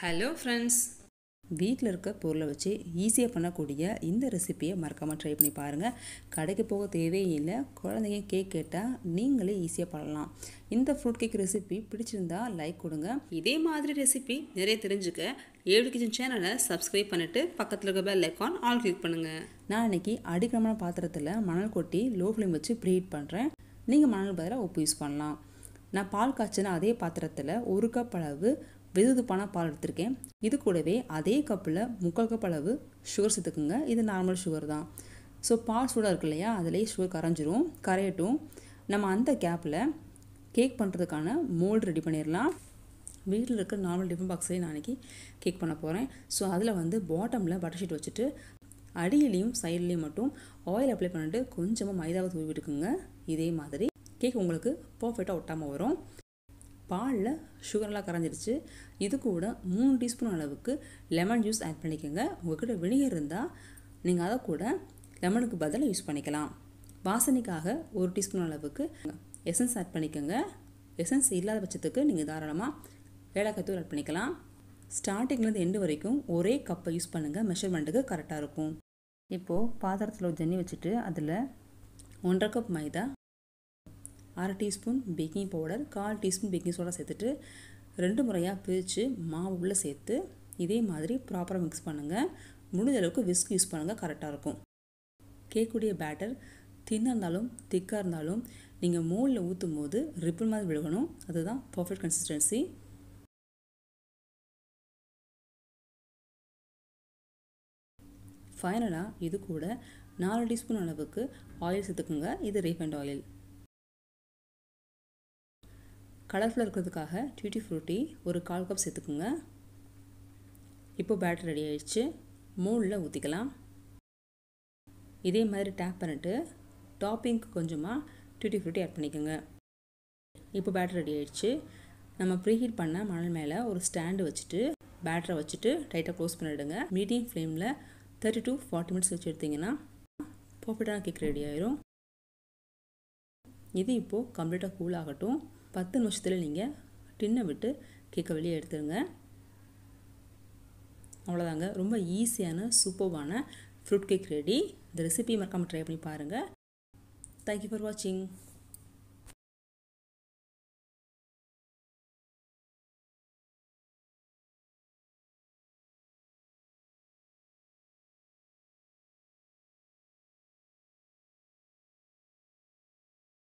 Hello friends, வீட்டில் இருக்க பொருளை வச்சு ஈஸியாக பண்ணக்கூடிய இந்த ரெசிப்பியை மறக்காமல் ட்ரை பண்ணி பாருங்கள். கடைக்கு போக தேவையில்லை. குழந்தைங்க கேக் கேட்டால் நீங்களே ஈஸியாக பண்ணலாம். இந்த ஃப்ரூட் கேக் ரெசிபி பிடிச்சிருந்தா லைக் கொடுங்க. இதே மாதிரி ரெசிபி நிறைய தெரிஞ்சுக்க ஏழு கிச்சன் சேனலை சப்ஸ்கிரைப் பண்ணிவிட்டு பக்கத்தில் இருக்க பெல் ஐக்கான் ஆல் கிளிக் பண்ணுங்கள். நான் இன்றைக்கி அடிக்கமான பாத்திரத்தில் மணல் கொட்டி லோ ஃப்ளேம் வச்சு ப்ரீஹீட் பண்ணுறேன். நீங்கள் மணல் பதிலாக உப்பு யூஸ் பண்ணலாம். நான் பால் காய்ச்சின அதே பாத்திரத்தில் 1 கப் அளவு வெதுவெதுப்பான பால் எடுத்திருக்கேன். இது கூடவே அதே கப்பில் 3/4 கப் அளவு சுகர் சேர்த்துக்குங்க. இது நார்மல் சுகர் தான். ஸோ பால் சூடாக இருக்கு இல்லையா, அதிலே சுகர் கரையட்டும். நம்ம அந்த கேப்பில் கேக் பண்ணுறதுக்கான மோல்டு ரெடி பண்ணிடலாம். வீட்டில் இருக்கிற நார்மல் டிஃபன் பாக்ஸ்லேயே நான் இன்றைக்கி கேக் பண்ண போகிறேன். ஸோ அதில் பாட்டமில் பட்டர் ஷீட் வச்சுட்டு அடியிலையும் சைட்லேயும் மட்டும் ஆயில் அப்ளை பண்ணிட்டு கொஞ்சமாக மைதாவை தூவி விட்டுக்குங்க. இதே மாதிரி கேக் உங்களுக்கு பர்ஃபெக்டாக ஒட்டாமல் வரும். பாலில் சுகர்லாம் கரைஞ்சிருச்சு. இது கூட 3 டீஸ்பூன் அளவுக்கு லெமன் ஜூஸ் ஆட் பண்ணிக்கோங்க. உங்கள்கிட்ட வினிகர் இருந்தால் நீங்கள் அதை கூட லெமனுக்கு பதிலாக யூஸ் பண்ணிக்கலாம். வாசனைக்காக 1 டீஸ்பூன் அளவுக்கு எசன்ஸ் ஆட் பண்ணிக்கோங்க. எசன்ஸ் இல்லாத பட்சத்துக்கு நீங்கள் தாராளமாக ஏலக்காய் தூள் ஆட் பண்ணிக்கலாம். ஸ்டார்டிங்லேருந்து எண்டு வரைக்கும் ஒரே கப்பை யூஸ் பண்ணுங்கள். மெஷர்மெண்ட்டுக்கு கரெக்டாக இருக்கும். இப்போது பாத்திரத்தில் ஜன்னி வச்சுட்டு அதில் 1/2 கப் மைதா, 1/2 teaspoon baking powder, 1/4 teaspoon baking soda சேர்த்துட்டு 2 முறையாக பிரித்து மாவு உள்ளே சேர்த்து இதே மாதிரி ப்ராப்பராக மிக்ஸ் பண்ணுங்கள். முடிஞ்ச அளவுக்கு விஸ்க் யூஸ் பண்ணுங்கள், கரெக்டாக இருக்கும். கேக்குடைய பேட்டர் தின்னாக இருந்தாலும் திக்காக இருந்தாலும் நீங்கள் மோல்டில் ஊற்றும் போது ரிப்பன் மாதிரி விழுகணும். அதுதான் பர்ஃபெக்ட் கன்சிஸ்டன்சி. ஃபைனலாக இது கூட 4 டீஸ்பூன் அளவுக்கு ஆயில் சேர்த்துக்குங்க. இது ரீஃபைண்ட் ஆயில். கலர்ஃபுல்லாக இருக்கிறதுக்காக டியூட்டி ஃப்ரூட்டி ஒரு 1/4 கப் சேர்த்துக்குங்க. இப்போ பேட்டர் ரெடி ஆயிடுச்சு. மோல்டில் ஊற்றிக்கலாம். இதே மாதிரி டேப் பண்ணிவிட்டு டாப்பிங்க்கு கொஞ்சமாக டியூட்டி ஃப்ரூட்டி ஆட் பண்ணிக்கோங்க. இப்போ பேட்டர் ரெடி ஆயிடுச்சு. நம்ம ப்ரீஹீட் பண்ண மணல் மேலே ஒரு ஸ்டாண்டு வச்சுட்டு பேட்டரை வச்சுட்டு டைட்டாக க்ளோஸ் பண்ணிவிடுங்க. மீடியம் ஃப்ளேமில் 30 to 40 மினிட்ஸ் வச்சு எடுத்திங்கன்னா பர்ஃபெக்டான கேக் ரெடி ஆயிரும். இது இப்போது கம்ப்ளீட்டாக கூல் ஆகட்டும். 10 நிமிஷத்தில் நீங்கள் டின்னை விட்டு கேக்கை வெளியே எடுத்துருங்க. அவ்வளோதாங்க, ரொம்ப ஈஸியான சூப்பர்வான ஃப்ரூட் கேக் ரெடி. இந்த ரெசிபி மறக்காமல் ட்ரை பண்ணி பாருங்கள். தேங்க்யூ ஃபார் வாட்சிங்.